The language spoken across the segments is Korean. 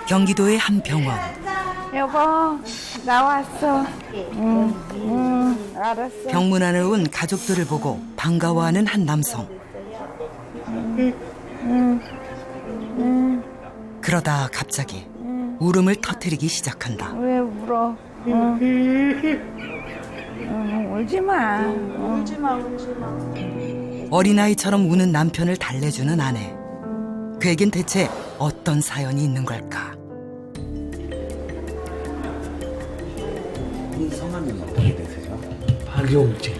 경기도의 한 병원. 여보, 나왔어. 알았어. 병문안을 온 가족들을 보고 반가워하는 한 남성. 그러다 갑자기 울음을 터뜨리기 시작한다. 왜 울어? 울지 마. 울지 마. 어린아이처럼 우는 남편을 달래주는 아내. 그에겐 대체 어떤 사연이 있는 걸까? 이 성함이 어떻게 되세요? 박용진,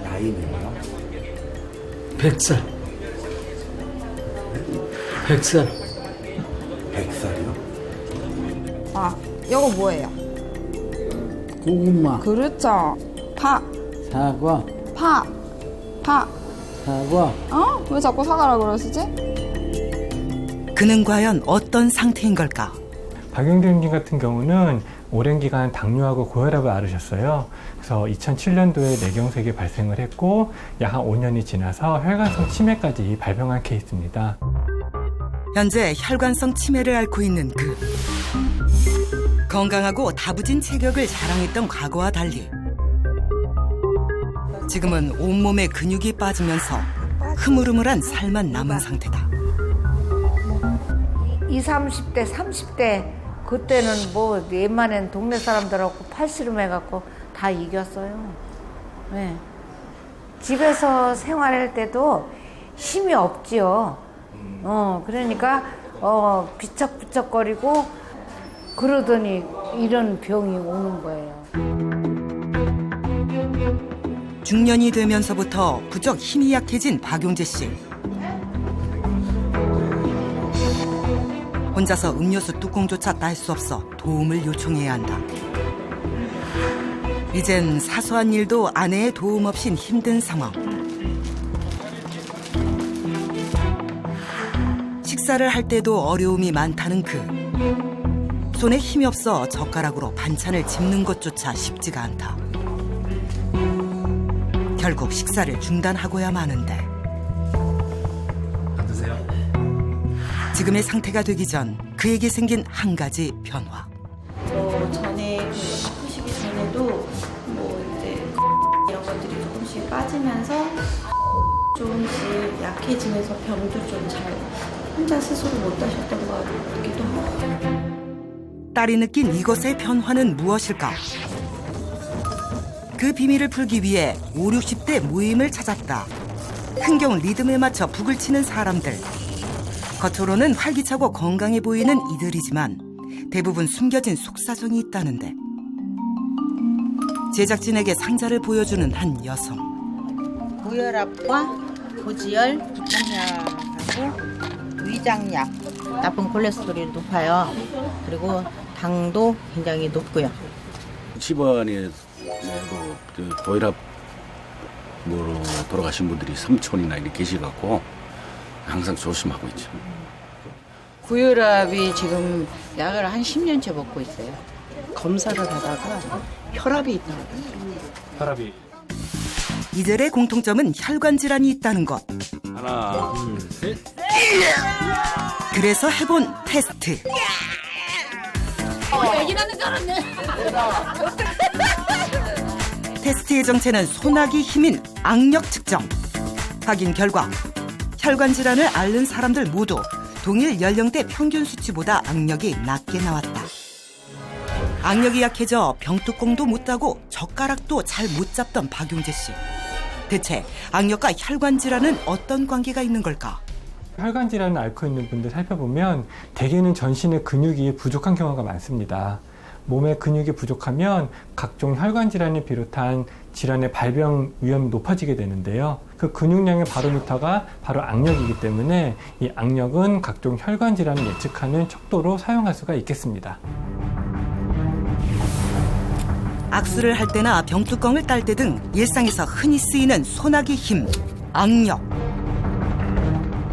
나이는요? 100살. 100살. 100살이요? 아, 이거 뭐예요? 고구마, 그렇죠. 파, 사과, 파. 사과. 어? 왜 자꾸 사과라 그러시지? 그는 과연 어떤 상태인 걸까? 박용진 같은 경우는 오랜 기간 당뇨하고 고혈압을 앓으셨어요. 그래서 2007년도에 뇌경색이 발생을 했고 약 한 5년이 지나서 혈관성 치매까지 발병한 케이스입니다. 현재 혈관성 치매를 앓고 있는 그. 건강하고 다부진 체격을 자랑했던 과거와 달리 지금은 온몸에 근육이 빠지면서 흐물흐물한 살만 남은 상태다. 20, 30대, 30대 그때는 뭐 옛말엔 동네 사람들하고 팔씨름 해갖고 다 이겼어요. 네. 집에서 생활할 때도 힘이 없지요. 그러니까 비척비척거리고 그러더니 이런 병이 오는 거예요. 중년이 되면서부터 부쩍 힘이 약해진 박용재 씨. 혼자서 음료수 뚜껑조차 딸 수 없어 도움을 요청해야 한다. 이젠 사소한 일도 아내의 도움 없인 힘든 상황. 식사를 할 때도 어려움이 많다는 그. 손에 힘이 없어 젓가락으로 반찬을 집는 것조차 쉽지가 않다. 결국 식사를 중단하고야 마는데. 안 드세요? 지금의 상태가 되기 전 그에게 생긴 한 가지 변화. 전에 아프시기 전에도 뭐 이제 이런 것들이 조금씩 빠지면서 조금씩 약해지면서 병도 좀 잘 혼자 스스로 못 하셨던 것 같기도 하고. 딸이 느낀 이것의 변화는 무엇일까? 그 비밀을 풀기 위해 5, 60대 모임을 찾았다. 흥겨운 리듬에 맞춰 북을 치는 사람들. 겉으로는 활기차고 건강해 보이는 이들이지만 대부분 숨겨진 속사정이 있다는데. 제작진에게 상자를 보여주는 한 여성. 고혈압과 고지혈, 부통약하고 위장약, 나쁜 콜레스테롤이 높아요. 그리고 당도 굉장히 높고요. 집안에도 고혈압으로 돌아가신 분들이 삼촌이나 이렇게 계시갖고 항상 조심하고 있죠. 고혈압이 지금 약을 한 10년째 먹고 있어요. 검사를 하다가 혈압이 있다고. 혈압이. 이들의 공통점은 혈관 질환이 있다는 것. 하나, 둘, 셋. 그래서 해본 테스트. 테스트의 정체는 소나기 힘인 악력 측정. 확인 결과 혈관 질환을 앓는 사람들 모두 동일 연령대 평균 수치보다 악력이 낮게 나왔다. 악력이 약해져 병뚜껑도 못 따고 젓가락도 잘 못 잡던 박용재 씨. 대체 악력과 혈관 질환은 어떤 관계가 있는 걸까? 혈관 질환을 앓고 있는 분들 살펴보면 대개는 전신의 근육이 부족한 경우가 많습니다. 몸에 근육이 부족하면 각종 혈관 질환을 비롯한 질환의 발병 위험이 높아지게 되는데요. 그 근육량의 바로미터가 바로 악력이기 때문에 이 악력은 각종 혈관 질환을 예측하는 척도로 사용할 수가 있겠습니다. 악수를 할 때나 병뚜껑을 딸 때 등 일상에서 흔히 쓰이는 소나기 힘, 악력.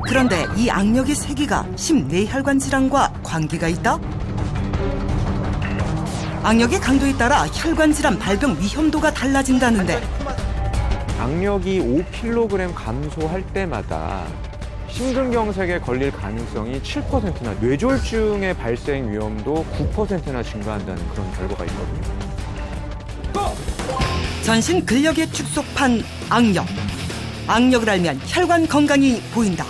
그런데 이 악력의 세기가 심뇌혈관 질환과 관계가 있다? 악력의 강도에 따라 혈관 질환 발병 위험도가 달라진다는데 악력이 5kg 감소할 때마다 심근경색에 걸릴 가능성이 7%나, 뇌졸중의 발생 위험도 9%나 증가한다는 그런 결과가 있거든요. 전신 근력의 축소판 악력. 악력을 알면 혈관 건강이 보인다.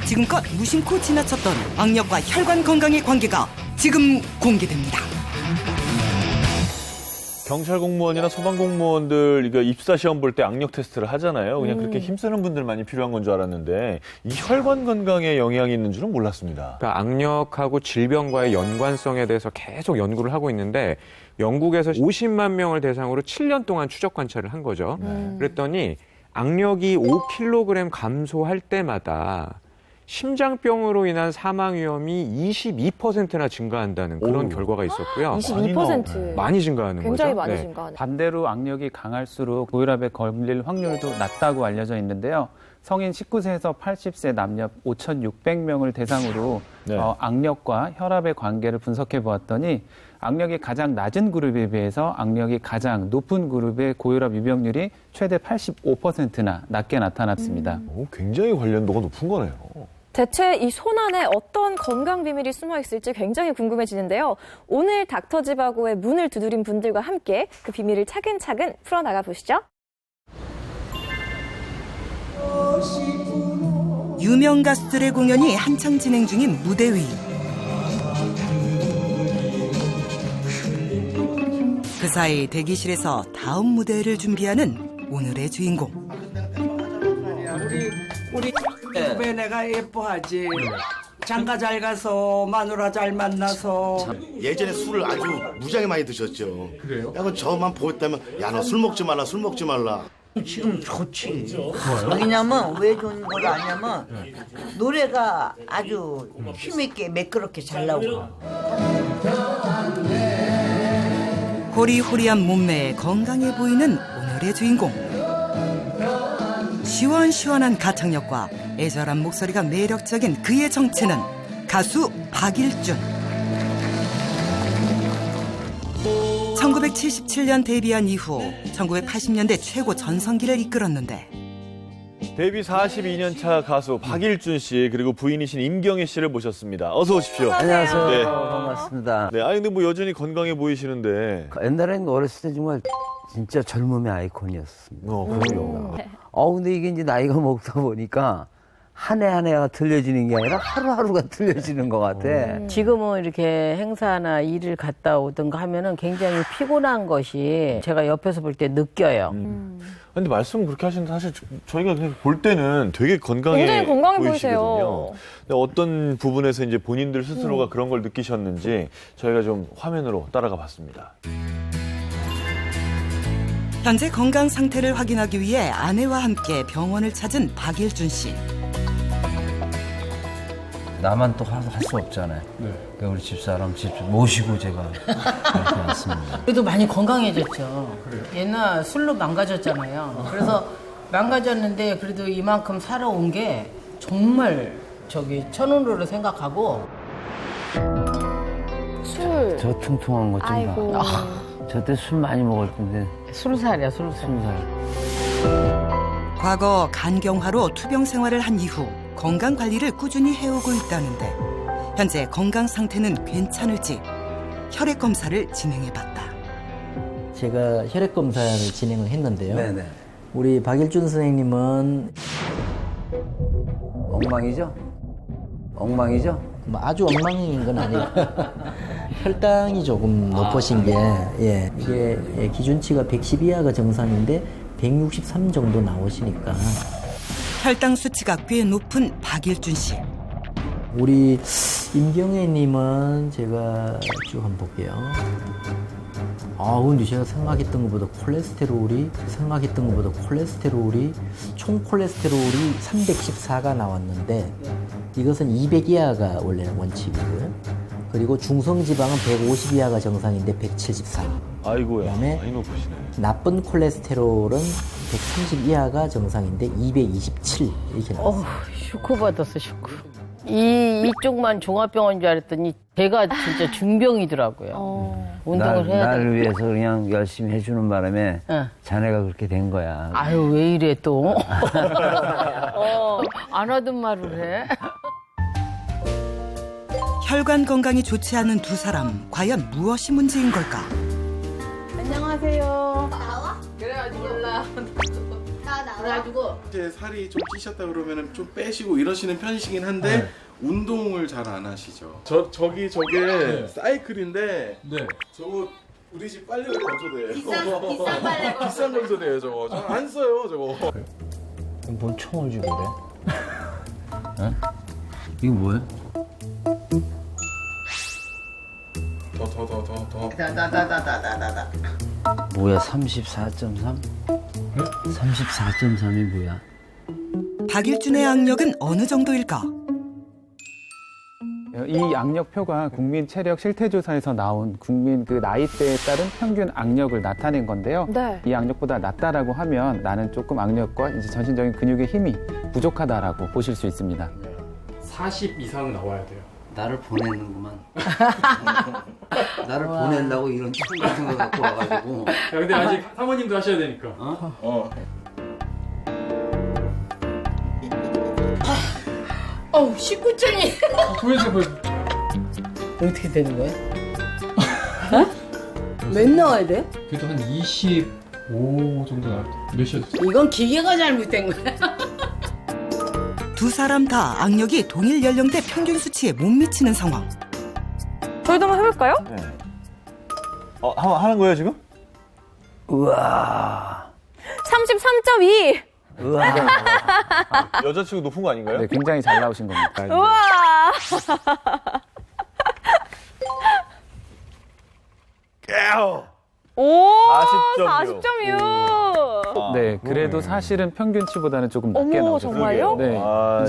지금껏 무심코 지나쳤던 악력과 혈관 건강의 관계가 지금 공개됩니다. 경찰 공무원이나 소방 공무원들 이거 입사 시험 볼 때 악력 테스트를 하잖아요. 그냥 그렇게 힘쓰는 분들만이 필요한 건 줄 알았는데 이 혈관 건강에 영향이 있는 줄은 몰랐습니다. 그러니까 악력하고 질병과의 연관성에 대해서 계속 연구를 하고 있는데 영국에서 50만 명을 대상으로 7년 동안 추적 관찰을 한 거죠. 그랬더니 악력이 5kg 감소할 때마다 심장병으로 인한 사망 위험이 22%나 증가한다는 그런 결과가 있었고요. 22%. 많이 증가하는 굉장히 거죠. 많이 네. 증가하네. 반대로 악력이 강할수록 고혈압에 걸릴 확률도 낮다고 알려져 있는데요. 성인 19세에서 80세 남녀 5,600명을 대상으로 악력과 혈압의 관계를 분석해 보았더니 악력이 가장 낮은 그룹에 비해서 악력이 가장 높은 그룹의 고혈압 유병률이 최대 85%나 낮게 나타났습니다. 굉장히 관련도가 높은 거네요. 대체 이 손 안에 어떤 건강 비밀이 숨어 있을지 굉장히 궁금해지는데요. 오늘 닥터지바고의 문을 두드린 분들과 함께 그 비밀을 차근차근 풀어나가 보시죠. 유명 가수들의 공연이 한창 진행 중인 무대 위. 그 사이 대기실에서 다음 무대를 준비하는 오늘의 주인공. 우리 후배 내가 예뻐하지. 장가 잘 가서 마누라 잘 만나서. 예전에 술을 아주 무지하게 많이 드셨죠. 그래요? 야, 그 저만 보였다면 야, 너 술 먹지 말라, 술 먹지 말라. 지금 좋지. 왜냐면 왜 좋은 걸 아냐면 노래가 아주 힘있게 매끄럽게 잘 나오고. 호리호리한 몸매에 건강해 보이는 오늘의 주인공. 시원시원한 가창력과 애절한 목소리가 매력적인 그의 정체는 가수 박일준. 1977년 데뷔한 이후 1980년대 최고 전성기를 이끌었는데 데뷔 42년 차 가수 박일준 씨 그리고 부인이신 임경애 씨를 모셨습니다. 어서 오십시오. 안녕하세요. 네. 반갑습니다. 네, 근데 뭐 여전히 건강해 보이시는데. 옛날에는 어렸을 때 정말 진짜 젊음의 아이콘이었습니다. 그럼요. 근데 이게 이제 나이가 먹다 보니까 한 해 한 해가 틀려지는 게 아니라 하루하루가 틀려지는 것 같아. 지금은 이렇게 행사나 일을 갔다 오든가 하면은 굉장히 피곤한 것이 제가 옆에서 볼 때 느껴요. 근데 말씀은 그렇게 하시는데 사실 저희가 그냥 볼 때는 되게 굉장히 건강해 보이시거든요. 보이세요. 근데 어떤 부분에서 이제 본인들 스스로가 그런 걸 느끼셨는지 저희가 좀 화면으로 따라가 봤습니다. 현재 건강 상태를 확인하기 위해 아내와 함께 병원을 찾은 박일준 씨. 나만 또 할 수 없잖아요. 그러니까 우리 집사람 모시고 제가 이렇게 왔습니다. 그래도 많이 건강해졌죠. 옛날 술로 망가졌잖아요. 그래서 망가졌는데 그래도 이만큼 살아온 게 정말 천운으로 생각하고. 술. 저 퉁퉁한 것 좀 아이고. 봐. 저때 술 많이 먹을 텐데. 술살이야, 술살. 과거 간경화로 투병 생활을 한 이후 건강 관리를 꾸준히 해오고 있다는데 현재 건강 상태는 괜찮을지 혈액 검사를 진행해봤다. 제가 혈액 검사를 진행을 했는데요. 네네. 우리 박일준 선생님은 엉망이죠? 엉망이죠? 뭐 아주 엉망인 건 아니고 혈당이 조금 높으신 게 이게 기준치가 110 이하가 정상인데 163 정도 나오시니까 혈당 수치가 꽤 높은 박일준 씨. 우리 임경애님은 제가 쭉 한번 볼게요. 근데 제가 생각했던 것보다 총 콜레스테롤이 314가 나왔는데 이것은 200 이하가 원래는 원칙이고요. 그리고 중성지방은 150 이하가 정상인데 174. 아이고야, 그다음에 많이 높으시네. 나쁜 콜레스테롤은 130 이하가 정상인데 227 이렇게 나왔어요. 슈크 받았어, 슈크. 이쪽만 종합병원인 줄 알았더니 제가 진짜 중병이더라고요. 운동을 해야 돼. 나를 위해서 그냥 열심히 해주는 바람에 자네가 그렇게 된 거야. 아유, 왜 이래 또. 안 하던 말을 해. 혈관 건강이 좋지 않은 두 사람, 과연 무엇이 문제인 걸까? 안녕하세요. 나와? 그래가지고 몰라. 그래가지고 이제 살이 좀 찌셨다 그러면 좀 빼시고 이러시는 편이시긴 한데 운동을 잘 안 하시죠. 저게 사이클인데 저거 우리 집 빨래 건조대예요. 비싼 빨래 비싼 건조대예요 저거. 저 안 써요 저거. 뭔 총을 쥐고 그래? 어? 이거 뭐야? 더. 다다다다다다다. 뭐야 34.3? 34.3이 뭐야? 박일준의 악력은 어느 정도일까? 이 악력표가 국민 체력 실태조사에서 나온 국민 그 나이대에 따른 평균 악력을 나타낸 건데요. 네. 이 악력보다 낮다라고 하면 나는 조금 악력과 이제 전신적인 근육의 힘이 부족하다라고 보실 수 있습니다. 40 이상은 나와야 돼요. 나를 보내는구만. 나를 보내려고 이런 총 같은 거 갖고 와가지고. 야, 근데 아직 사모님도 하셔야 되니까. 어우, 19점이. 보여주세요. 어떻게 되는 거야? 몇 나와야 돼? 그래도 한 25 정도 나올 때. 몇이었어요? 이건 기계가 잘못된 거야. 두 사람 다 악력이 동일 연령대 평균 수치에 못 미치는 상황. 저희도 한번 해볼까요? 네. 하는 거예요 지금? 우와. 33.2. 우와. 여자친구 높은 거 아닌가요? 네, 굉장히 잘 나오신 겁니다. 우와. 오, 40.6. 네, 그래도 사실은 평균치보다는 조금 낮게 어머, 나오죠. 정말요? 네,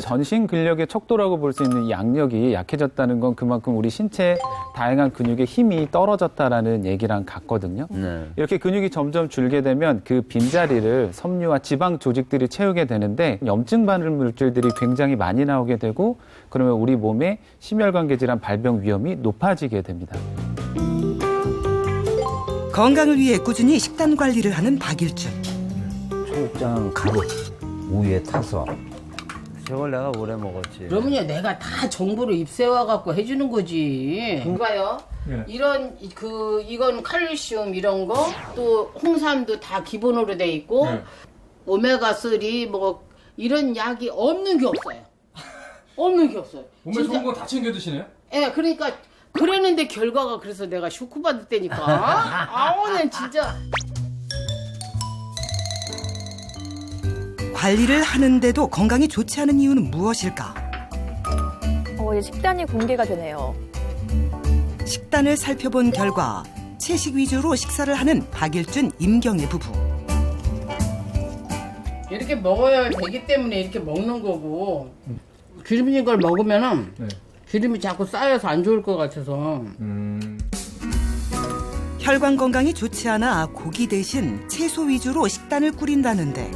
전신 근력의 척도라고 볼 수 있는 이 악력이 약해졌다는 건 그만큼 우리 신체 다양한 근육의 힘이 떨어졌다라는 얘기랑 같거든요. 이렇게 근육이 점점 줄게 되면 그 빈자리를 섬유와 지방 조직들이 채우게 되는데 염증 반응 물질들이 굉장히 많이 나오게 되고 그러면 우리 몸에 심혈관계 질환 발병 위험이 높아지게 됩니다. 건강을 위해 꾸준히 식단 관리를 하는 박일준. 청국장 가루 우유에 타서. 저걸 내가 오래 먹었지. 그러면요, 내가 다 정보를 입세와갖고 해주는 거지. 봐요. 이런, 이건 칼슘 이런 거, 또 홍삼도 다 기본으로 돼 있고, 오메가3 뭐, 이런 약이 없는 게 없어요. 없는 게 없어요. 몸에 좋은 거 다 챙겨 드시네요? 예, 그러니까, 그랬는데 결과가 그래서 내가 쇼크 받았다니까. 아우는 진짜. 관리를 하는데도 건강이 좋지 않은 이유는 무엇일까? 이제 식단이 공개가 되네요. 식단을 살펴본 결과 채식 위주로 식사를 하는 박일준, 임경애 부부. 이렇게 먹어야 되기 때문에 이렇게 먹는 거고, 기름진 걸 먹으면은 기름이 자꾸 쌓여서 안 좋을 것 같아서. 혈관 건강이 좋지 않아 고기 대신 채소 위주로 식단을 꾸린다는데.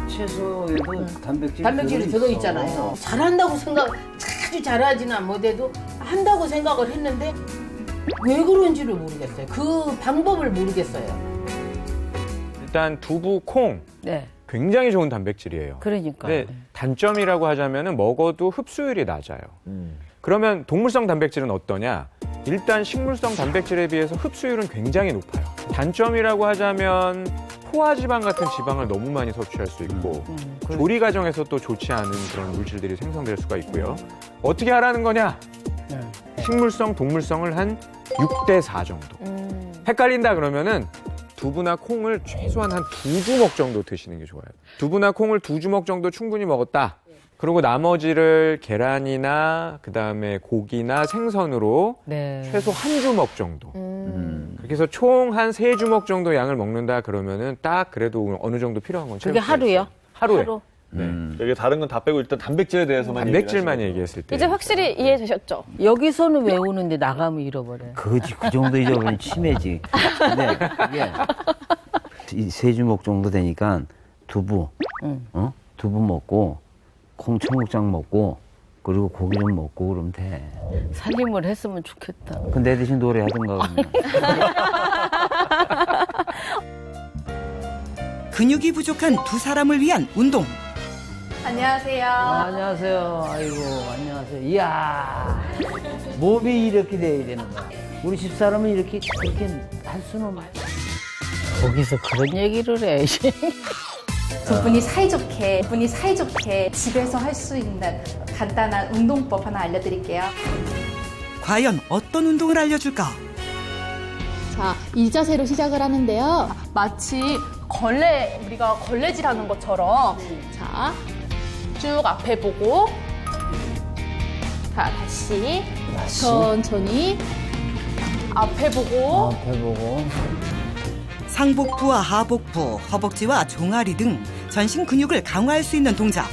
채소에도 단백질이 들어있잖아요. 잘한다고 아주 잘하지는 못해도 한다고 생각을 했는데 왜 그런지를 모르겠어요. 그 방법을 모르겠어요. 일단 두부, 콩 네. 굉장히 좋은 단백질이에요. 그러니까. 근데 단점이라고 하자면은 먹어도 흡수율이 낮아요. 그러면 동물성 단백질은 어떠냐? 일단 식물성 단백질에 비해서 흡수율은 굉장히 높아요. 단점이라고 하자면 포화지방 같은 지방을 너무 많이 섭취할 수 있고 조리 과정에서 또 좋지 않은 그런 물질들이 생성될 수가 있고요. 어떻게 하라는 거냐? 식물성, 동물성을 한 6대4 정도. 헷갈린다 그러면은 두부나 콩을 최소한 한 2주먹 정도 드시는 게 좋아요. 두부나 콩을 2주먹 정도 충분히 먹었다. 그리고 나머지를 계란이나 그다음에 고기나 생선으로 최소 1주먹 정도. 그렇게 해서 총 한 3주먹 정도 양을 먹는다 그러면은 딱 그래도 어느 정도 필요한 건 그게 하루요? 하루에. 하루. 여기 다른 건 다 빼고 일단 단백질에 대해서만 단백질만 얘기했을 때. 이제 확실히 이해되셨죠? 여기서는 외우는데 나가면 잃어버려요. 그거지, 그 정도 잊어버리면 치매지. 근데 이게 3주먹 정도 되니까 두부, 두부 먹고 콩 청국장 먹고 그리고 고기 좀 먹고 그러면 돼. 살림을 했으면 좋겠다. 그럼 내 대신 노래하든가 그러면. 근육이 부족한 두 사람을 위한 운동. 안녕하세요. 안녕하세요. 아이고, 안녕하세요. 이야, 몸이 이렇게 돼야 되는 거야. 우리 집사람은 그렇게 할 수는 없어. 거기서 그런 얘기를 해. 두 분이 사이좋게 집에서 할 수 있는 간단한 운동법 하나 알려드릴게요. 과연 어떤 운동을 알려줄까? 자, 이 자세로 시작을 하는데요. 마치 우리가 걸레질 하는 것처럼. 자, 쭉 앞에 보고. 자, 다시. 천천히. 앞에 보고. 상복부와 하복부, 허벅지와 종아리 등 전신 근육을 강화할 수 있는 동작.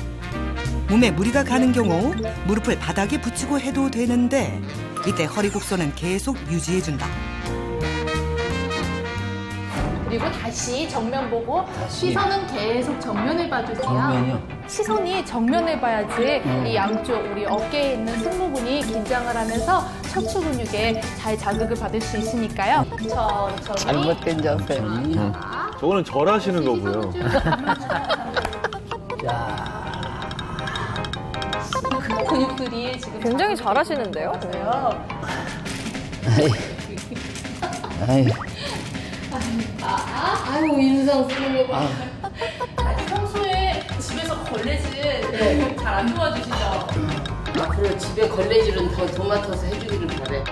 몸에 무리가 가는 경우 무릎을 바닥에 붙이고 해도 되는데 이때 허리 곡선은 계속 유지해준다. 그리고 다시 정면 보고 시선은 계속 정면을 봐주세요. 정면이요? 시선이 정면을 봐야지 이 양쪽 우리 어깨에 있는 승모근이 긴장을 하면서 척추 근육에 잘 자극을 받을 수 있으니까요. 천천히. 잘못된 자세. 저거는 절하시는 거고요. 근육들이 지금 굉장히 잘하시는데요? 아이고 인상 쓰는 거 봐. 평소에 집에서 걸레질 잘 안 도와주시죠? 앞으로 집에 걸레질은 더 도맡아서 해주기를 바래.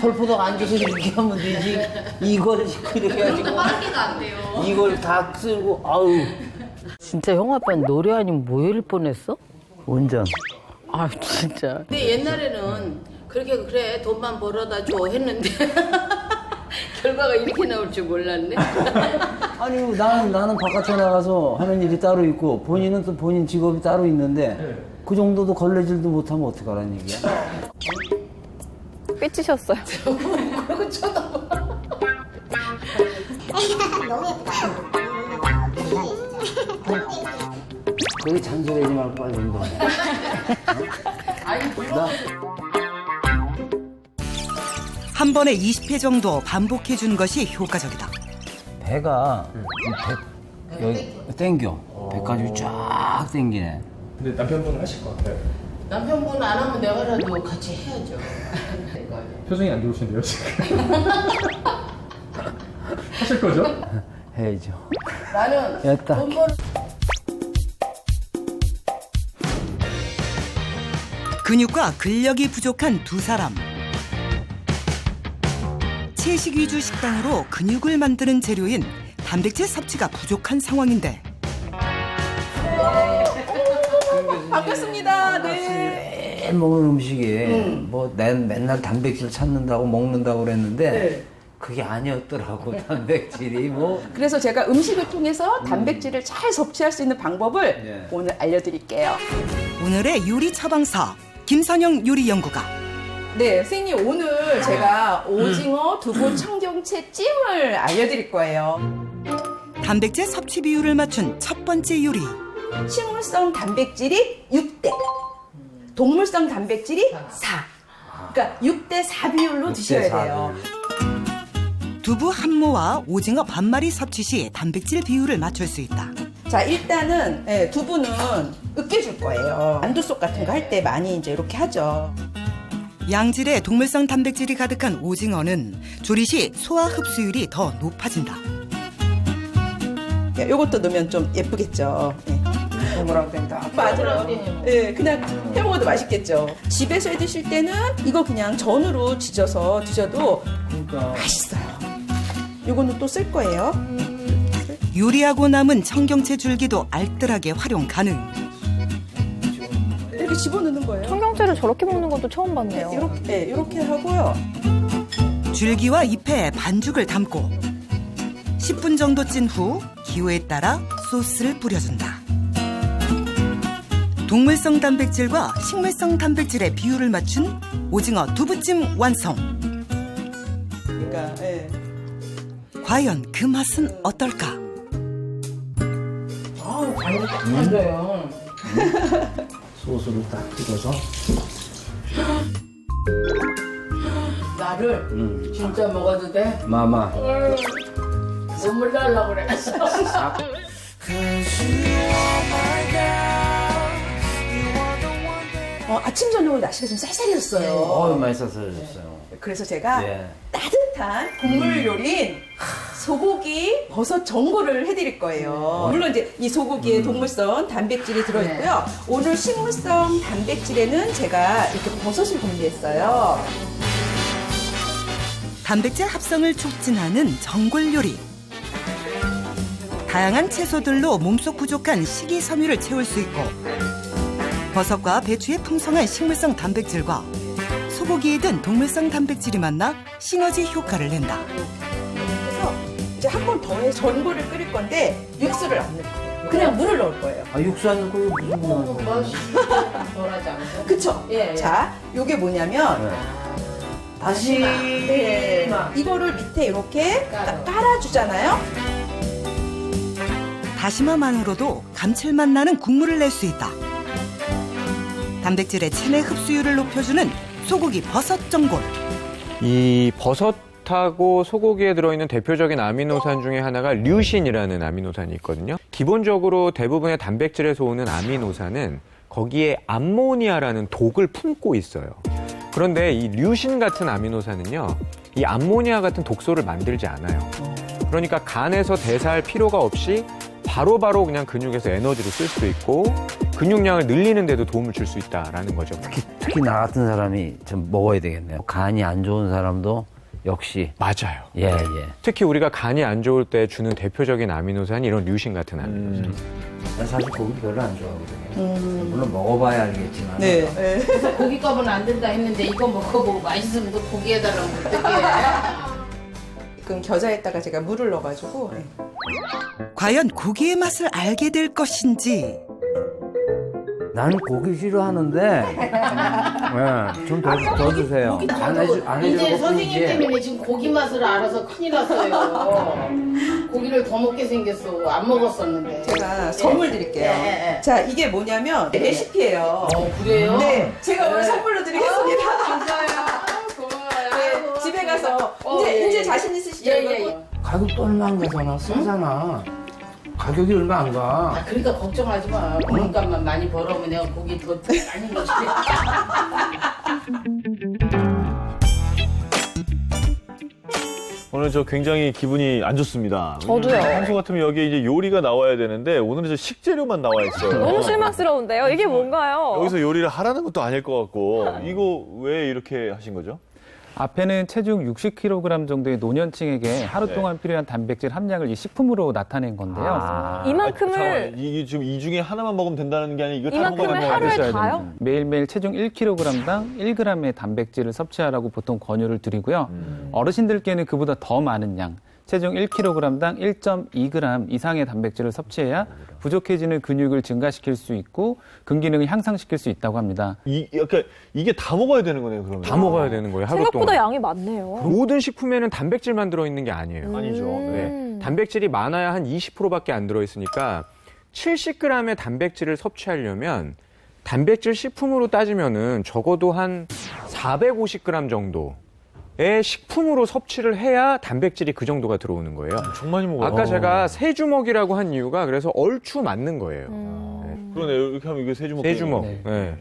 털포덕 앉아서 이렇게 하면 되지. 이걸 그렇게 해가지고. 빠르게가 안 돼요. 이걸 다 쓸고, 아우. 진짜 형 아빠는 노래 아니면 뭐 해를 뻔했어? 운전. 아 진짜. 근데 옛날에는 그렇게 그래 돈만 벌어다 줘 했는데 결과가 이렇게 나올 줄 몰랐네. 아니, 나는 바깥에 나가서 하는 일이 따로 있고, 본인은 또 본인 직업이 따로 있는데, 그 정도도 걸레질도 못하면 어떡하라는 얘기야? 삐치셨어요. 그리고 쳐다봐. 거기 잔소리하지 말고 빨리 운동해. 한 번에 20회 정도 반복해주는 것이 효과적이다. 배가 여기 땡겨. 배까지 쫙 땡기네. 근데 남편분은 하실 것 같아요. 남편분 안 하면 내가라도 같이 해야죠. 표정이 안 좋으신데요, 지금? 하실 거죠? 해야죠. 나는 됐다. 돈 벌. 근육과 근력이 부족한 두 사람. 채식 위주 식단으로 근육을 만드는 재료인 단백질 섭취가 부족한 상황인데 반갑습니다. 네. 맨 먹는 음식이 뭐 맨날 단백질 찾는다고 먹는다고 그랬는데 그게 아니었더라고. 단백질이 뭐. 그래서 제가 음식을 통해서 단백질을 잘 섭취할 수 있는 방법을 오늘 알려드릴게요. 오늘의 요리 처방사 김선영 요리연구가 네, 선생님 오늘 제가 오징어, 두부, 청경채 찜을 알려드릴 거예요. 단백질 섭취 비율을 맞춘 첫 번째 요리. 식물성 단백질이 6대, 동물성 단백질이 4. 그러니까 6대 4 비율로 드셔야 돼요. 두부 한 모와 오징어 반 마리 섭취 시 단백질 비율을 맞출 수 있다. 자, 일단은 두부는 으깨줄 거예요. 만두속 같은 거 할 때 많이 이제 이렇게 하죠. 양질의 동물성 단백질이 가득한 오징어는 조리 시 소화 흡수율이 더 높아진다. 요것도 넣으면 좀 예쁘겠죠. 해먹으라고 된다. 맞아요. 예, 그냥 해먹어도 맛있겠죠. 집에서 해 드실 때는 이거 그냥 전으로 지져서 드셔도 맛있어요. 요거는 또 쓸 거예요. 요리하고 남은 청경채 줄기도 알뜰하게 활용 가능. 이렇게 집어넣는 거예요. 청경채를 저렇게 먹는 것도 처음 봤네요. 이렇게 하고요. 줄기와 잎에 반죽을 담고 10분 정도 찐 후 기호에 따라 소스를 뿌려준다. 동물성 단백질과 식물성 단백질의 비율을 맞춘 오징어 두부찜 완성. 그러니까, 과연 그 맛은 어떨까? 아우, 간이 딱 맞아요. 소스를 딱 찍어서. 나를 진짜 먹어도 돼? 마마. 눈물 날라고 그래. 아침 저녁으로 날씨가 좀 쌀쌀해졌어요. 많이 쌀쌀해졌어요. 그래서 제가 예. 따뜻한 국물 요리인 소고기 버섯 전골을 해드릴 거예요. 물론 이제 이 소고기에 동물성 단백질이 들어있고요. 오늘 식물성 단백질에는 제가 이렇게 버섯을 준비했어요. 단백질 합성을 촉진하는 전골 요리. 다양한 채소들로 몸속 부족한 식이섬유를 채울 수 있고 버섯과 배추의 풍성한 식물성 단백질과 소고기에 든 동물성 단백질이 만나 시너지 효과를 낸다. 그래서 이제 한 번 더 해서 전골을 끓일 건데 육수를 안 넣을 거예요. 그냥 물을 넣을 거예요. 육수 안 넣고 무슨 맛이 덜하지 않아요? 그쵸? 예. 자, 요게 뭐냐면 다시마. 네. 이거를 밑에 이렇게 깔아주잖아요. 다시마만으로도 감칠맛 나는 국물을 낼 수 있다. 단백질의 체내 흡수율을 높여주는 소고기 버섯 전골. 이 버섯하고 소고기에 들어있는 대표적인 아미노산 중에 하나가 류신이라는 아미노산이 있거든요. 기본적으로 대부분의 단백질에서 오는 아미노산은 거기에 암모니아라는 독을 품고 있어요. 그런데 이 류신 같은 아미노산은요, 이 암모니아 같은 독소를 만들지 않아요. 그러니까 간에서 대사할 필요가 없이 바로바로 그냥 근육에서 에너지를 쓸 수 있고 근육량을 늘리는 데도 도움을 줄 수 있다라는 거죠. 특히 나 같은 사람이 좀 먹어야 되겠네요. 간이 안 좋은 사람도 역시. 맞아요. 예. 특히 우리가 간이 안 좋을 때 주는 대표적인 아미노산이 이런 류신 같은 아미노산. 나 사실 고기 별로 안 좋아하거든요. 물론 먹어봐야 알겠지만. 네. 그래서 고기값은 안 된다 했는데 이거 먹어보고 맛있으면 또 고기에다가 어떡해. 그럼 겨자에다가 제가 물을 넣어가지고. 과연 고기의 맛을 알게 될 것인지. 난 고기 싫어하는데 좀 더 주세요. 안 이제 해주고 선생님 때문에 지금 고기 맛을 알아서 큰일 났어요. 고기를 더 먹게 생겼어. 안 먹었었는데. 제가 선물 드릴게요. 네. 자, 이게 뭐냐면 레시피예요. 그래요? 네, 제가 오늘 선물로 드리겠습니다. 감사해요. 고마워요. 네, 집에 가서 이제 자신 있으시죠? 가격도 얼마 안 가잖아. 싸잖아. 가격이 얼마 안 가. 그러니까 걱정하지 마. 고기값만 많이 벌어오면 내가 고기 더 많이 먹지. 오늘 저 굉장히 기분이 안 좋습니다. 저도요. 평소 같으면 여기 이제 요리가 나와야 되는데 오늘은 저 식재료만 나와 있어요. 너무 실망스러운데요? 이게 뭔가요? 여기서 요리를 하라는 것도 아닐 것 같고 이거 왜 이렇게 하신 거죠? 앞에는 체중 60kg 정도의 노년층에게 하루 동안 필요한 단백질 함량을 이 식품으로 나타낸 건데요. 이만큼을 이게 지금 이 중에 하나만 먹으면 된다는 게 아니라 이거 다 이만큼을 먹어야 하루에 돼요. 다요? 매일매일 체중 1kg당 1g의 단백질을 섭취하라고 보통 권유를 드리고요. 어르신들께는 그보다 더 많은 양, 체중 1kg당 1.2g 이상의 단백질을 섭취해야 부족해지는 근육을 증가시킬 수 있고 근기능을 향상시킬 수 있다고 합니다. 이게 다 먹어야 되는 거네요, 그러면. 다 먹어야 되는 거예요, 하루 생각보다 동안. 양이 많네요. 모든 식품에는 단백질만 들어있는 게 아니에요. 아니죠. 네. 단백질이 많아야 한 20%밖에 안 들어있으니까 70g의 단백질을 섭취하려면 단백질 식품으로 따지면은 적어도 한 450g 정도. 의 식품으로 섭취를 해야 단백질이 그 정도가 들어오는 거예요. 엄청 많이 먹어요. 아까 제가 세 주먹이라고 한 이유가 그래서 얼추 맞는 거예요. 그러네. 이렇게 하면 이게 세 주먹. 세 주먹. 네.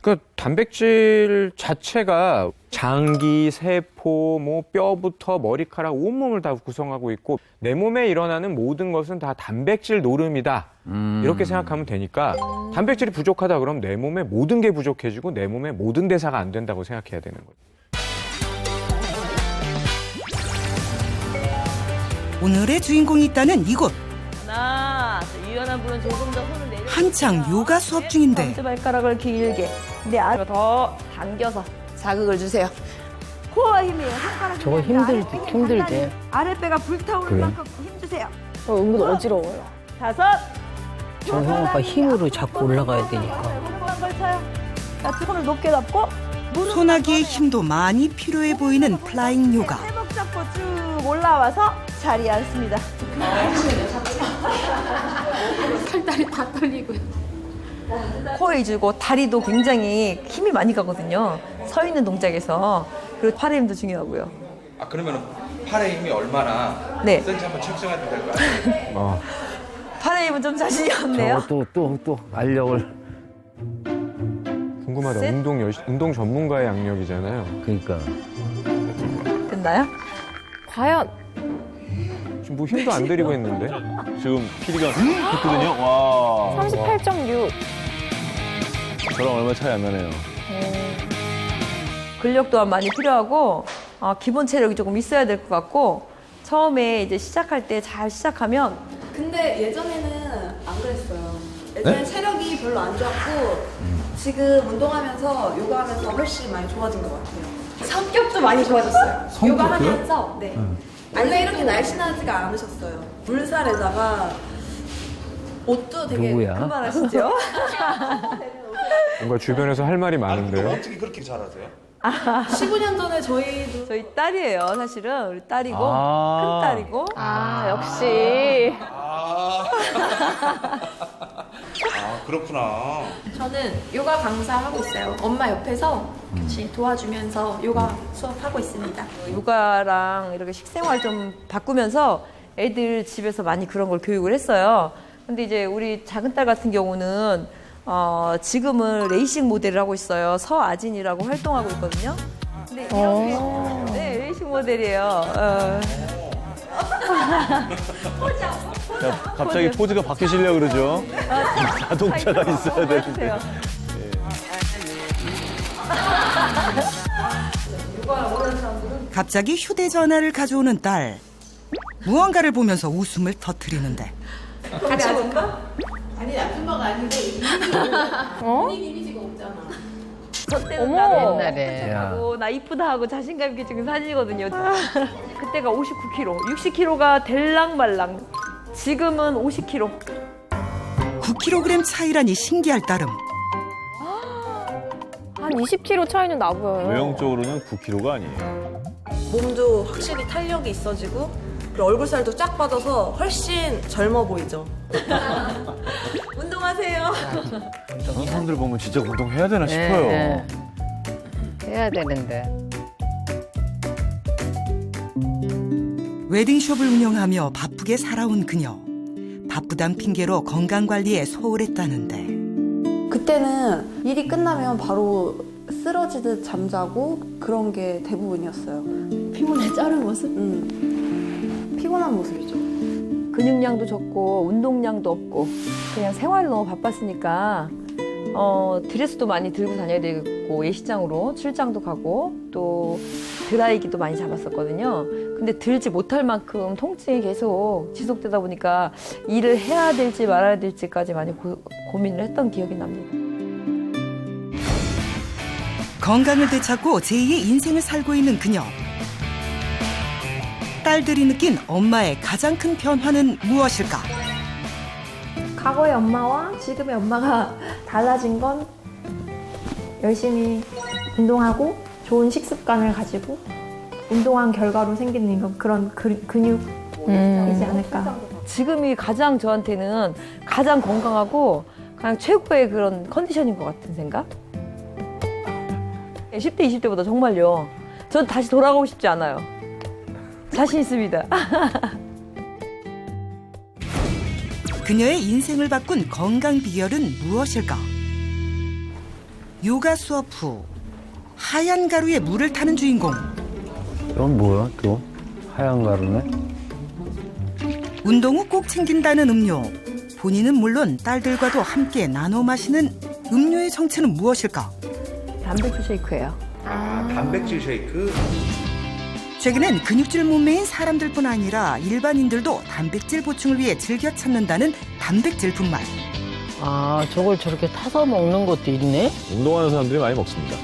그러니까 단백질 자체가 장기, 세포, 뭐 뼈부터 머리카락 온몸을 다 구성하고 있고 내 몸에 일어나는 모든 것은 다 단백질 노름이다. 이렇게 생각하면 되니까 단백질이 부족하다 그러면 내 몸에 모든 게 부족해지고 내 몸에 모든 대사가 안 된다고 생각해야 되는 거예요. 오늘의 주인공이 있다는 이곳. 유연한 분은 조금 더 손을 내려. 한창 요가 수업 중인데 엄지발가락을 길게 내 안으로 더 당겨서 자극을 주세요. 코어 힘이에요. 손가락 저거 힘들대. 아랫배가 불타오를 그래? 만큼 힘주세요. 은근 어지러워요. 5. 저 형 오빠 힘으로 자꾸 올라가야 되니까. 무릎만 걸쳐요. 자, 두 손을 높게 잡고 소나기의 힘도 많이 필요해 보이는 플라잉 요가. 팔목 잡고 쭉 올라와서 자리에 앉습니다. 팔다리 다 떨리고. 코에 주고 다리도 굉장히 힘이 많이 가거든요. 서 있는 동작에서. 그리고 팔의 힘도 중요하고요. 아 그러면 팔의 힘이 얼마나 네. 센지 한번 측정해도 될까요? 팔의 힘은 좀 자신이 없네요. 또 알력을. 궁금하다. 셋. 운동 전문가의 악력이잖아요. 그러니까. 됐나요? 과연 지금 뭐 힘도 안 들이고 했는데. 지금 PD가 했거든요. 와. 38.6. 저랑 얼마 차이 안 나네요. 근력 또한 많이 필요하고 기본 체력이 조금 있어야 될 것 같고 처음에 이제 시작할 때 잘 시작하면 근데 예전에는 안 그랬어요. 예전에 체력이 별로 안 좋았고 지금 운동하면서 요가하면서 훨씬 많이 좋아진 것 같아요. 성격도 많이 좋아졌어요. 성격이요? 요가하면서 네. 원래 이렇게 날씬하지가 않으셨어요. 물살에다가 옷도 되게 누구야? 그만하시죠? 뭔가 주변에서 할 말이 많은데요. 어떻게 그렇게 잘하세요? 15년 전에 저희 딸이에요. 사실은 우리 딸이고 아. 큰 딸이고. 역시. 그렇구나. 저는 요가 강사 하고 있어요. 엄마 옆에서 같이 도와주면서 요가 수업하고 있습니다. 요가랑 이렇게 식생활 좀 바꾸면서 애들 집에서 많이 그런 걸 교육을 했어요. 근데 이제 우리 작은 딸 같은 경우는 지금은 레이싱 모델을 하고 있어요. 서아진이라고 활동하고 있거든요. 근데 이렇게 네, 레이싱 모델이에요. 갑자기 포즈가 바뀌시려고 그러죠? 자동차가 있어야 되는데. 갑자기 휴대전화를 가져오는 딸. 무언가를 보면서 웃음을 터뜨리는데. 같이 볼까? 아니 아줌마가 아닌데 본인 이미지가 없잖아. 저 때는 어머. 나도 옛날에. 하고 나 이쁘다 하고 자신감 있게 찍은 사진이거든요. 그때가 59kg, 60kg가 될랑말랑. 지금은 50kg. 9kg 차이라니 신기할 따름. 한 20kg 차이는 나 보여요. 외형적으로는 9kg가 아니에요. 몸도 확실히 탄력이 있어지고 그리고 얼굴 살도 쫙 빠져서 훨씬 젊어 보이죠. 운동하세요. 저런 사람들 보면 진짜 운동해야 되나 싶어요. 해야 되는데. 웨딩숍을 운영하며 바쁘게 살아온 그녀. 바쁘단 핑계로 건강관리에 소홀했다는데. 그때는 일이 끝나면 바로 쓰러지듯 잠자고 그런 게 대부분이었어요. 피곤해 자른 모습? 피곤한 모습이죠. 근육량도 적고 운동량도 없고 그냥 생활이 너무 바빴으니까 드레스도 많이 들고 다녀야 되고 예식장으로 출장도 가고 또 드라이기도 많이 잡았었거든요. 근데 들지 못할 만큼 통증이 계속 지속되다 보니까 일을 해야 될지 말아야 될지까지 많이 고민을 했던 기억이 납니다. 건강을 되찾고 제2의 인생을 살고 있는 그녀. 딸들이 느낀 엄마의 가장 큰 변화는 무엇일까? 과거의 엄마와 지금의 엄마가 달라진 건 열심히 운동하고 좋은 식습관을 가지고 운동한 결과로 생기는 그런 근육이지 않을까. 지금이 가장 저한테는 가장 건강하고 가장 최고의 그런 컨디션인 것 같은 생각? 10대, 20대보다 정말요. 전 다시 돌아가고 싶지 않아요. 자신 있습니다. 그녀의 인생을 바꾼 건강 비결은 무엇일까? 요가 수업 후 하얀 가루에 물을 타는 주인공. 이건 뭐야 또? 하얀 가루네? 운동 후 꼭 챙긴다는 음료. 본인은 물론 딸들과도 함께 나눠 마시는 음료의 정체는 무엇일까? 단백질 쉐이크예요. 단백질 쉐이크? 최근엔 근육질 몸매인 사람들뿐 아니라 일반인들도 단백질 보충을 위해 즐겨 찾는다는 단백질 분말. 저걸 저렇게 타서 먹는 것도 있네? 운동하는 사람들이 많이 먹습니다.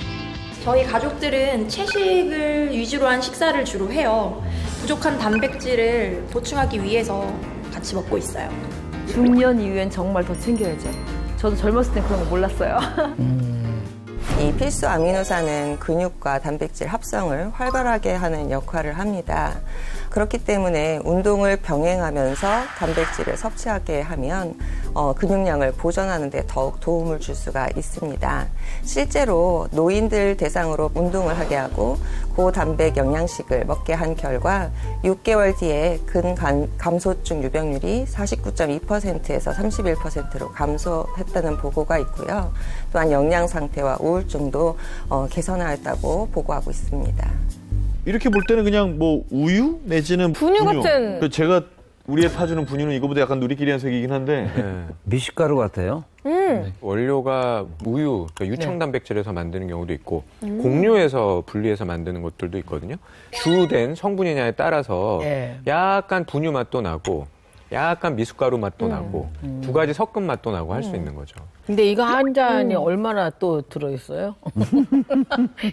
저희 가족들은 채식을 위주로 한 식사를 주로 해요. 부족한 단백질을 보충하기 위해서 같이 먹고 있어요. 중년 이후엔 정말 더 챙겨야죠. 저도 젊었을 땐 그런 거 몰랐어요. 이 필수 아미노산은 근육과 단백질 합성을 활발하게 하는 역할을 합니다. 그렇기 때문에 운동을 병행하면서 단백질을 섭취하게 하면 근육량을 보존하는 데 더욱 도움을 줄 수가 있습니다. 실제로 노인들 대상으로 운동을 하게 하고 고단백 영양식을 먹게 한 결과 6개월 뒤에 근감소증 유병률이 49.2%에서 31%로 감소했다는 보고가 있고요. 또한 영양 상태와 우울증도 개선하였다고 보고하고 있습니다. 이렇게 볼 때는 그냥 뭐 우유 내지는 분유 같은. 제가 우리에 파주는 분유는 이거보다 약간 누리끼리 한 색이긴 한데 미숫가루 같아요. 원료가 우유, 그러니까 유청단백질에서 만드는 경우도 있고 곡류에서 분리해서 만드는 것들도 있거든요. 주된 성분이냐에 따라서 약간 분유 맛도 나고 약간 미숫가루 맛도 나고 두 가지 섞은 맛도 나고 할 수 있는 거죠. 근데 이거 한 잔이 얼마나 또 들어있어요?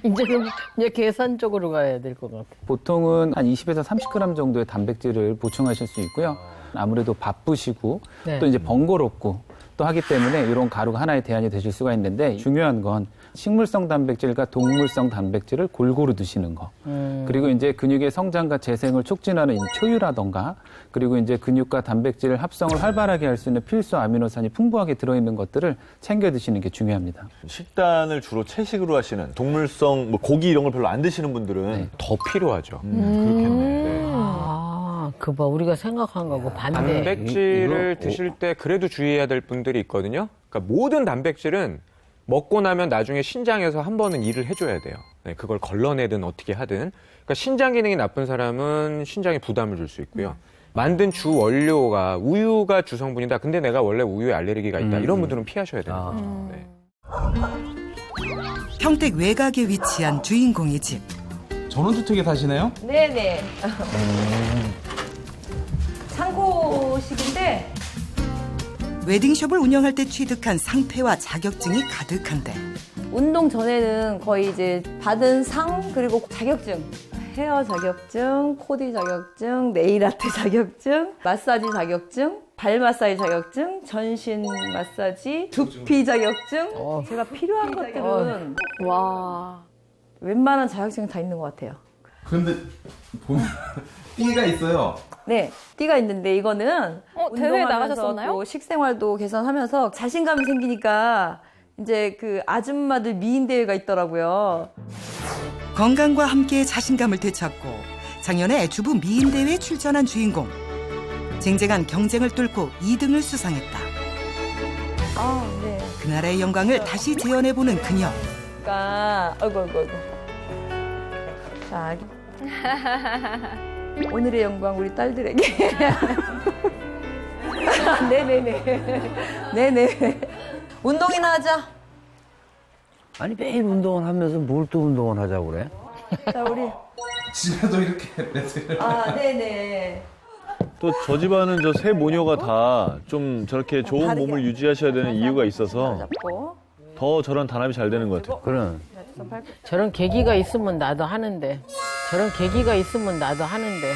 이제는 이제 계산적으로 가야 될 것 같아요. 보통은 한 20에서 30g 정도의 단백질을 보충하실 수 있고요. 아무래도 바쁘시고 네. 또 이제 번거롭고 또 하기 때문에 이런 가루가 하나의 대안이 되실 수가 있는데 중요한 건 식물성 단백질과 동물성 단백질을 골고루 드시는 거. 그리고 이제 근육의 성장과 재생을 촉진하는 초유라던가 그리고 이제 근육과 단백질 합성을 활발하게 할 수 있는 필수 아미노산이 풍부하게 들어있는 것들을 챙겨 드시는 게 중요합니다. 식단을 주로 채식으로 하시는 동물성 뭐 고기 이런 걸 별로 안 드시는 분들은 더 필요하죠. 그렇겠네. 그 봐, 우리가 생각한 거고 반대. 단백질을 드실 때 그래도 주의해야 될 분들이 있거든요. 그러니까 모든 단백질은 먹고 나면 나중에 신장에서 한 번은 일을 해줘야 돼요. 네, 그걸 걸러내든 어떻게 하든. 그러니까 신장 기능이 나쁜 사람은 신장에 부담을 줄 수 있고요. 만든 주 원료가 우유가 주성분이다. 근데 내가 원래 우유에 알레르기가 있다. 이런 분들은 피하셔야 돼요. 네. 평택 외곽에 위치한 주인공의 집. 전원주택에 사시네요? 네네. 창고식인데 웨딩숍을 운영할 때 취득한 상패와 자격증이 가득한데 운동 전에는 거의 이제 받은 상 그리고 자격증, 헤어 자격증, 코디 자격증, 네일 아트 자격증, 마사지 자격증, 발 마사지 자격증, 전신 마사지, 두피 자격증. 제가 필요한 것들은 와 웬만한 자격증이 다 있는 것 같아요. 근데 띠가 있어요. 네, 띠가 있는데 이거는 대회에 운동하면서 나가셨었나요? 또 식생활도 개선하면서 자신감이 생기니까 이제 그 아줌마들 미인 대회가 있더라고요. 건강과 함께 자신감을 되찾고 작년에 주부 미인대회에 출전한 주인공. 쟁쟁한 경쟁을 뚫고 2등을 수상했다. 아, 네. 그날의 영광을 다시 재현해보는 그녀. 그러니까 아이고. 자, 오늘의 영광 우리 딸들에게. 네네. 운동이나 하자. 아니 매일 운동을 하면서 뭘 또 운동을 하자고 그래? 자, 우리. 집에도 이렇게 레슨을. 아, 네네. 또 저 집안은 저 세 모녀가 다 좀 저렇게 좋은 몸을 유지하셔야 되는 이유가 있어서 더 저런 단합이 잘 되는 것 같아요. 그럼. 저런 계기가 있으면 나도 하는데. 저런 계기가 있으면 나도 하는데.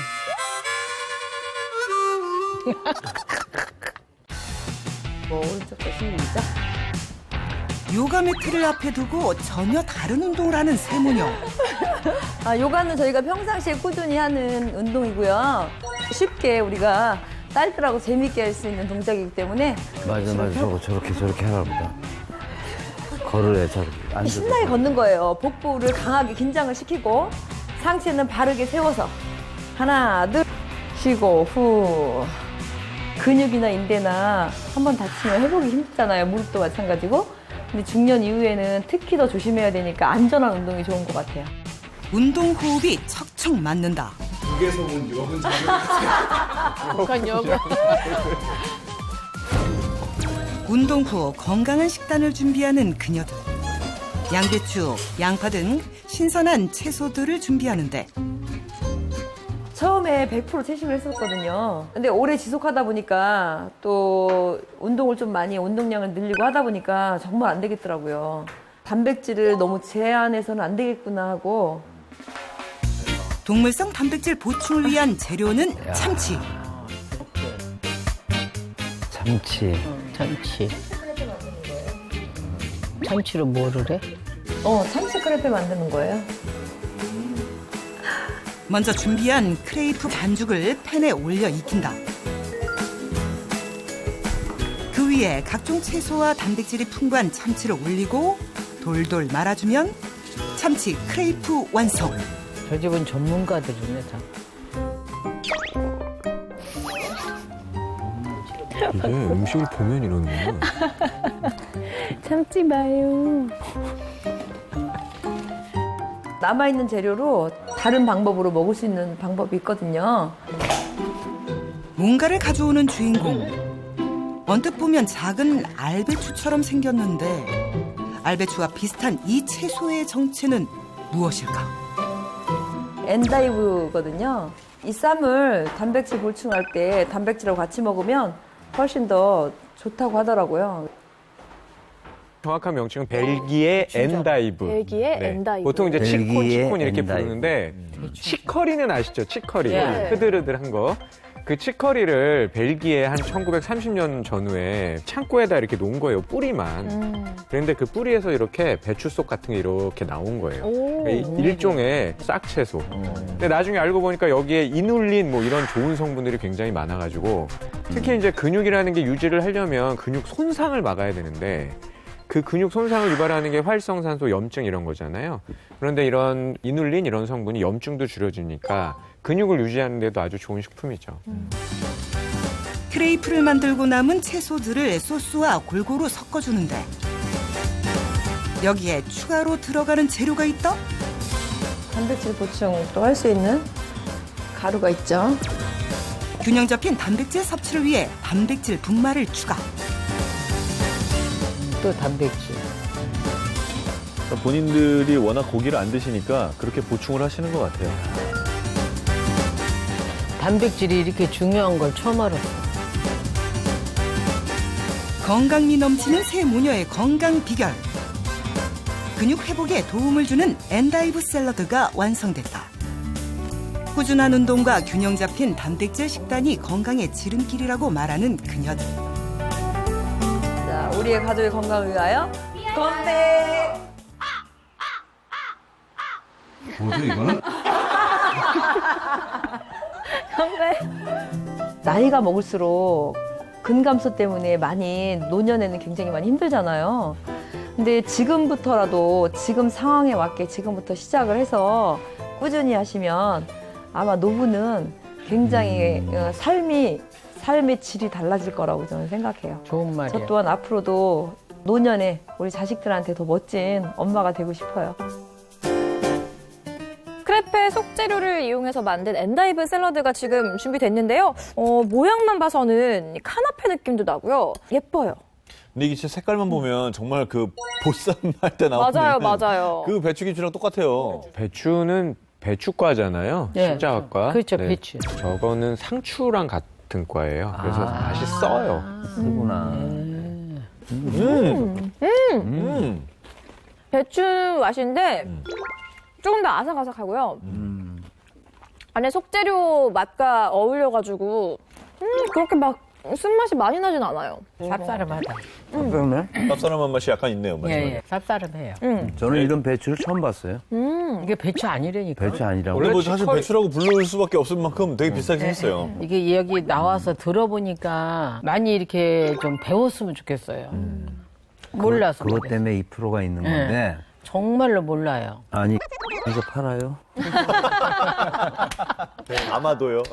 오른쪽 것이 시작. 요가 매트를 앞에 두고 전혀 다른 운동을 하는 세 모녀. 아, 요가는 저희가 평상시에 꾸준히 하는 운동이고요. 쉽게 우리가 딸들하고 재밌게 할 수 있는 동작이기 때문에. 맞아. 저렇게 하나 보다. 걸으래 저렇게. 앉아서. 신나게 걷는 거예요. 복부를 강하게 긴장을 시키고 상체는 바르게 세워서 하나, 둘, 쉬고 후. 근육이나 인대나 한번 다치면 회복이 힘들잖아요. 무릎도 마찬가지고. 근데 중년 이후에는 특히 더 조심해야 되니까 안전한 운동이 좋은 것 같아요. 운동 호흡이 척척 맞는다. 북에서 온 여군 북한 여군. 운동 후 건강한 식단을 준비하는 그녀들. 양배추, 양파 등 신선한 채소들을 준비하는데 처음에 100% 채식을 했었거든요. 근데 오래 지속하다 보니까 또 운동을 좀 많이 운동량을 늘리고 하다 보니까 정말 안 되겠더라고요. 단백질을 너무 제한해서는 안 되겠구나 하고. 동물성 단백질 보충을 위한 재료는 참치. 참치. 참치로 뭐를 해? 참치 크레페 만드는 거예요. 먼저 준비한 크레이프 반죽을 팬에 올려 익힌다. 그 위에 각종 채소와 단백질이 풍부한 참치를 올리고 돌돌 말아주면 참치 크레이프 완성. 저 집은 전문가들이네, 다. 이게 음식을 보면 이러는구나. 참지 마요. 남아있는 재료로 다른 방법으로 먹을 수 있는 방법이 있거든요. 뭔가를 가져오는 주인공. 언뜻 보면 작은 알배추처럼 생겼는데 알배추와 비슷한 이 채소의 정체는 무엇일까? 엔다이브거든요. 이 쌈을 단백질 보충할 때 단백질하고 같이 먹으면 훨씬 더 좋다고 하더라고요. 정확한 명칭은 벨기에 엔다이브. 벨기에 엔다이브. 보통 이제 치콘 벨기에 이렇게 엔다이브. 부르는데 치커리는 아시죠? 치커리. 예. 흐들흐들한 거. 그 치커리를 벨기에 한 1930년 전후에 창고에다 이렇게 놓은 거예요. 뿌리만. 그런데 그 뿌리에서 이렇게 배추속 같은 게 이렇게 나온 거예요. 그러니까 일종의 싹채소. 근데 나중에 알고 보니까 여기에 이눌린 뭐 이런 좋은 성분들이 굉장히 많아가지고 특히 이제 근육이라는 게 유지를 하려면 근육 손상을 막아야 되는데 그 근육 손상을 유발하는 게 활성산소, 염증 이런 거잖아요. 그런데 이런 이눌린 이런 성분이 염증도 줄여주니까 근육을 유지하는 데도 아주 좋은 식품이죠. 크레이프를 만들고 남은 채소들을 소스와 골고루 섞어주는데 여기에 추가로 들어가는 재료가 있다? 단백질 보충 또 할 수 있는 가루가 있죠. 균형 잡힌 단백질 섭취를 위해 단백질 분말을 추가. 또 단백질. 그러니까 본인들이 워낙 고기를 안 드시니까 그렇게 보충을 하시는 것 같아요. 단백질이 이렇게 중요한 걸 처음 알았어. 건강미 넘치는 새 모녀의 건강 비결. 근육 회복에 도움을 주는 엔다이브 샐러드가 완성됐다. 꾸준한 운동과 균형 잡힌 단백질 식단이 건강의 지름길이라고 말하는 그녀들. 자, 우리의 가족의 건강을 위하여 건배! 뭐죠 이거는? 건배! 나이가 먹을수록 근감소 때문에 많이 노년에는 굉장히 많이 힘들잖아요. 근데 지금부터라도 지금 상황에 맞게 지금부터 시작을 해서 꾸준히 하시면 아마 노후는 굉장히 삶의 질이 달라질 거라고 저는 생각해요. 좋은 말이야. 저 또한 앞으로도 노년에 우리 자식들한테 더 멋진 엄마가 되고 싶어요. 크레페 속재료를 이용해서 만든 엔다이브 샐러드가 지금 준비됐는데요. 모양만 봐서는 카나페 느낌도 나고요. 예뻐요. 근데 이게 진짜 색깔만 보면 정말 그 보쌈 할 때 나오는 맞아요. 그 배추김치랑 똑같아요. 배추는 배추과잖아요. 네. 십자과과. 그렇죠, 배추. 저거는 상추랑 같은 과예요. 그래서 맛이 써요. 그구나. 배추 맛인데 조금 더 아삭아삭하고요. 안에 속재료 맛과 어울려가지고 그렇게 막 쓴맛이 많이 나진 않아요. 쌉싸름하다. 쌉싸름한 맛이 약간 있네요. 예, 쌉싸름해요. 저는 이런 배추를 처음 봤어요. 이게 배추 아니라니까. 배추 아니라고. 원래 뭐 사실 배추라고 부를 수밖에 없을 만큼 되게 비싸게 생겼어요. 이게 여기 나와서 들어보니까 많이 이렇게 좀 배웠으면 좋겠어요. 몰라서. 그것 그래. 때문에 2%가 있는 건데. 정말로 몰라요. 아니 이거 팔아요? 아마도요.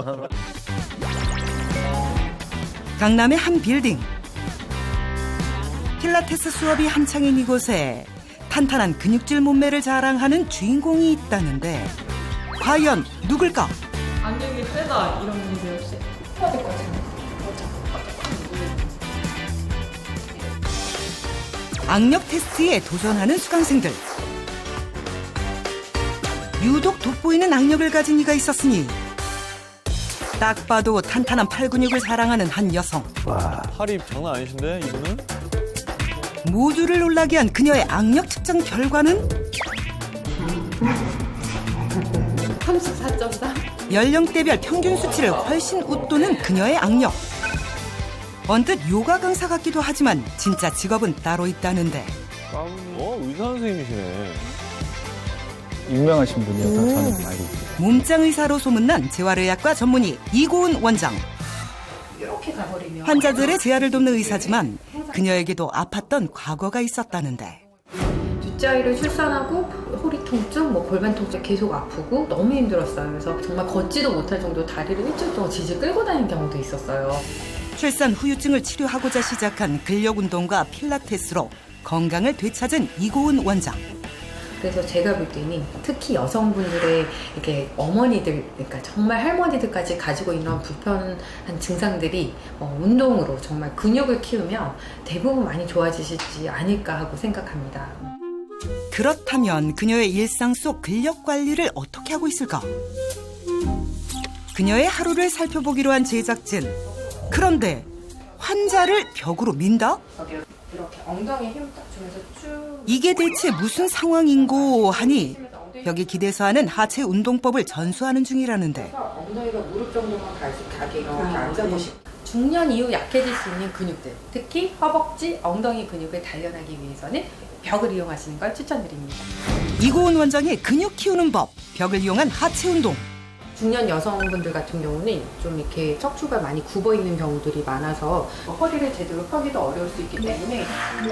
강남의 한 빌딩. 필라테스 수업이 한창인 이곳에 탄탄한 근육질 몸매를 자랑하는 주인공이 있다는데 과연 누굴까? 악력이 세다 이런 분들 혹시 해야 될 것 같아요. 악력 테스트에 도전하는 수강생들. 유독 돋보이는 악력을 가진 이가 있었으니 딱 봐도 탄탄한 팔 근육을 자랑하는 한 여성. 와. 팔이 장난 아니신데 이분은? 모두를 놀라게 한 그녀의 악력 측정 결과는 34.4. 연령대별 평균 수치를 훨씬 웃도는 그녀의 악력. 언뜻 요가 강사 같기도 하지만 진짜 직업은 따로 있다는데 의사 선생님이시네. 유명하신 분이어서 저는 알고 있습니다. 몸짱 의사로 소문난 재활의학과 전문의 이고은 원장. 이렇게 가버리면 환자들의 재활을 돕는 의사지만 그녀에게도 아팠던 과거가 있었다는데. 둘째 아이를 출산하고 허리 통증, 골반 통증 계속 아프고 너무 힘들었어요. 그래서 정말 걷지도 못할 정도 다리를 일주일 동안 질질 끌고 다니는 경우도 있었어요. 출산 후유증을 치료하고자 시작한 근력 운동과 필라테스로 건강을 되찾은 이고은 원장. 그래서 제가 볼 때는 특히 여성분들의 이렇게 어머니들, 그러니까 정말 할머니들까지 가지고 있는 불편한 증상들이 운동으로 정말 근육을 키우면 대부분 많이 좋아지시지 않을까 하고 생각합니다. 그렇다면 그녀의 일상 속 근력 관리를 어떻게 하고 있을까? 그녀의 하루를 살펴보기로 한 제작진. 그런데 환자를 벽으로 민다? 이렇게 엉덩이에 힘 딱 주면서 쭉. 이게 대체 무슨 상황인고 하니 벽에 기대서 하는 하체 운동법을 전수하는 중이라는데. 엉덩이가 무릎 정도만 가게 이렇게 앉아보시고. 중년 이후 약해질 수 있는 근육들, 특히 허벅지, 엉덩이 근육을 단련하기 위해서는 벽을 이용하시는 걸 추천드립니다. 이고은 원장의 근육 키우는 법, 벽을 이용한 하체 운동. 중년 여성분들 같은 경우는 좀 이렇게 척추가 많이 굽어 있는 경우들이 많아서 허리를 제대로 펴기도 어려울 수 있기 때문에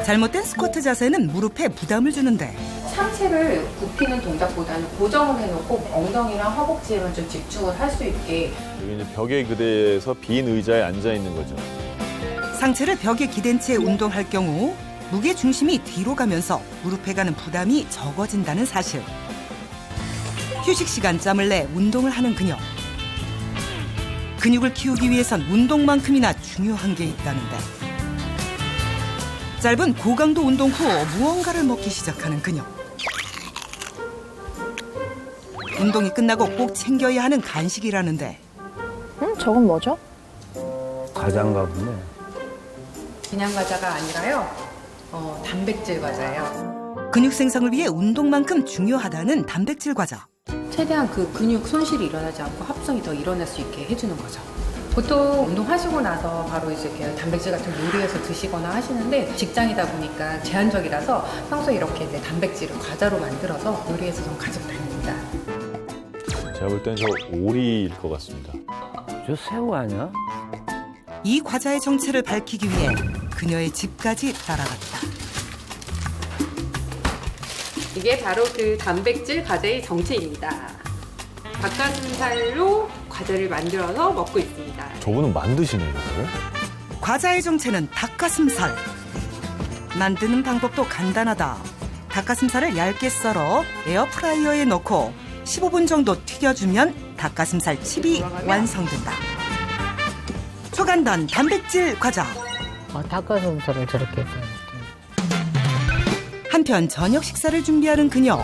잘못된 스쿼트 자세는 무릎에 부담을 주는데. 상체를 굽히는 동작보다는 고정을 해놓고 엉덩이랑 허벅지에만 좀 집중을 할 수 있게. 여기 이제 벽에 기대서 빈 의자에 앉아 있는 거죠. 상체를 벽에 기댄 채 운동할 경우 무게 중심이 뒤로 가면서 무릎에 가는 부담이 적어진다는 사실. 휴식 시간 짬을 내 운동을 하는 그녀. 근육을 키우기 위해선 운동만큼이나 중요한 게 있다는데. 짧은 고강도 운동 후 무언가를 먹기 시작하는 그녀. 운동이 끝나고 꼭 챙겨야 하는 간식이라는데. 저건 뭐죠? 과자인가 보네. 그냥 과자가 아니라요. 단백질 과자예요. 근육 생성을 위해 운동만큼 중요하다는 단백질 과자. 최대한 그 근육 손실이 일어나지 않고 합성이 더 일어날 수 있게 해주는 거죠. 보통 운동하시고 나서 바로 이제 단백질 같은 거 요리해서 드시거나 하시는데 직장이다 보니까 제한적이라서 평소에 이렇게 이제 단백질을 과자로 만들어서 요리해서 좀 가지고 다닙니다. 제가 볼 땐 저 오리일 것 같습니다. 저 새우 아니야? 이 과자의 정체를 밝히기 위해 그녀의 집까지 따라갔다. 이게 바로 그 단백질 과자의 정체입니다. 닭가슴살로 과자를 만들어서 먹고 있습니다. 저분은 만드시네요, 이거를? 과자의 정체는 닭가슴살. 만드는 방법도 간단하다. 닭가슴살을 얇게 썰어 에어프라이어에 넣고 15분 정도 튀겨주면 닭가슴살 칩이 완성된다. 초간단 단백질 과자. 닭가슴살을 저렇게 해서. 한편 저녁 식사를 준비하는 그녀.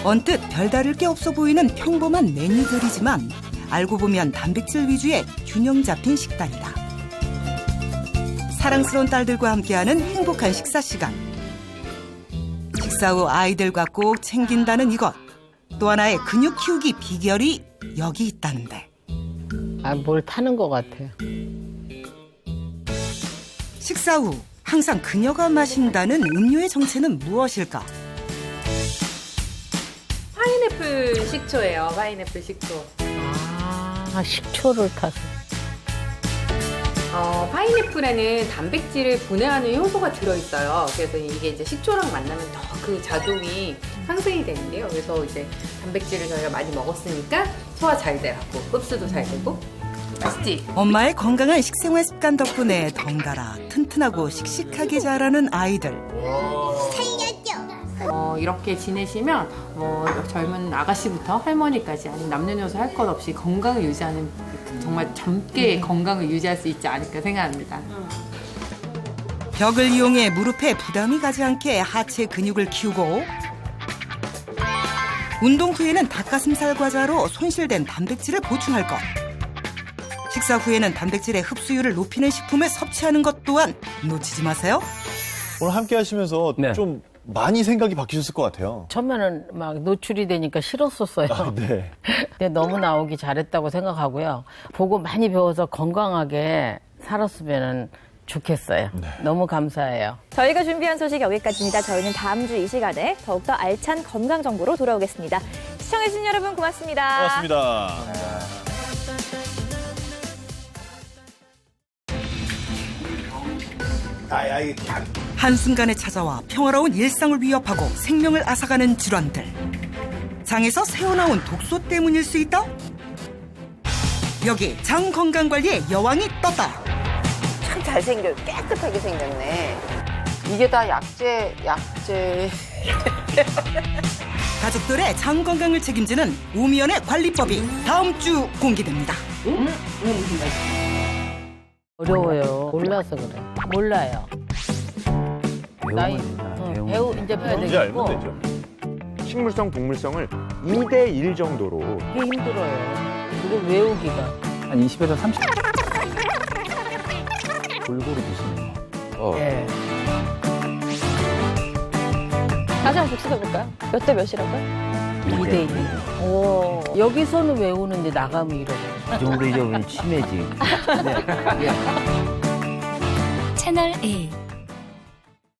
언뜻 별다를 게 없어 보이는 평범한 메뉴들이지만 알고 보면 단백질 위주의 균형 잡힌 식단이다. 사랑스러운 딸들과 함께하는 행복한 식사 시간. 식사 후 아이들과 꼭 챙긴다는 이것. 또 하나의 근육 키우기 비결이 여기 있다는데. 뭘 타는 것 같아요. 식사 후 항상 그녀가 마신다는 음료의 정체는 무엇일까? 파인애플 식초예요. 파인애플 식초. 식초를 타서. 파인애플에는 단백질을 분해하는 효소가 들어있어요. 그래서 이게 이제 식초랑 만나면 더 그 작용이 상승이 되는데요. 그래서 이제 단백질을 저희가 많이 먹었으니까 소화 잘 되고 흡수도 잘 되고. 맛있지? 엄마의 건강한 식생활 습관 덕분에 덩달아 튼튼하고 씩씩하게 자라는 아이들. 이렇게 지내시면 젊은 아가씨부터 할머니까지 아니면 남녀노소 할 것 없이 건강을 유지하는 정말 젊게 건강을 유지할 수 있지 않을까 생각합니다. 벽을 이용해 무릎에 부담이 가지 않게 하체 근육을 키우고 운동 후에는 닭가슴살 과자로 손실된 단백질을 보충할 것. 식사 후에는 단백질의 흡수율을 높이는 식품을 섭취하는 것 또한 놓치지 마세요. 오늘 함께 하시면서 좀 많이 생각이 바뀌셨을 것 같아요. 처음에는 막 노출이 되니까 싫었었어요. 네. 근데 너무 나오기 잘했다고 생각하고요. 보고 많이 배워서 건강하게 살았으면 좋겠어요. 너무 감사해요. 저희가 준비한 소식 여기까지입니다. 저희는 다음 주 이 시간에 더욱더 알찬 건강 정보로 돌아오겠습니다. 시청해주신 여러분 고맙습니다. 고맙습니다. 한순간에 찾아와 평화로운 일상을 위협하고 생명을 앗아가는 질환들. 장에서 새어나온 독소 때문일 수 있다? 여기 장 건강관리의 여왕이 떴다. 참 잘생겨 깨끗하게 생겼네. 이게 다 약재. 가족들의 장 건강을 책임지는 우미연의 관리법이 다음 주 공개됩니다. 어려워요. 몰라서 그래. 몰라요. 배우 이제 배워야 뭔지 되겠고. 알면 되죠. 식물성, 동물성을 2대1 정도로. 이게 힘들어요. 그거 외우기가. 한 20에서 30. 골고루 드시는 거. 예. 다시 한번 복습해볼까요? 몇 대 몇이라고요? 2대1. 오. 여기서는 외우는데 나가면 이러고. 이 정도 잊어버리면 치매지. 채널 A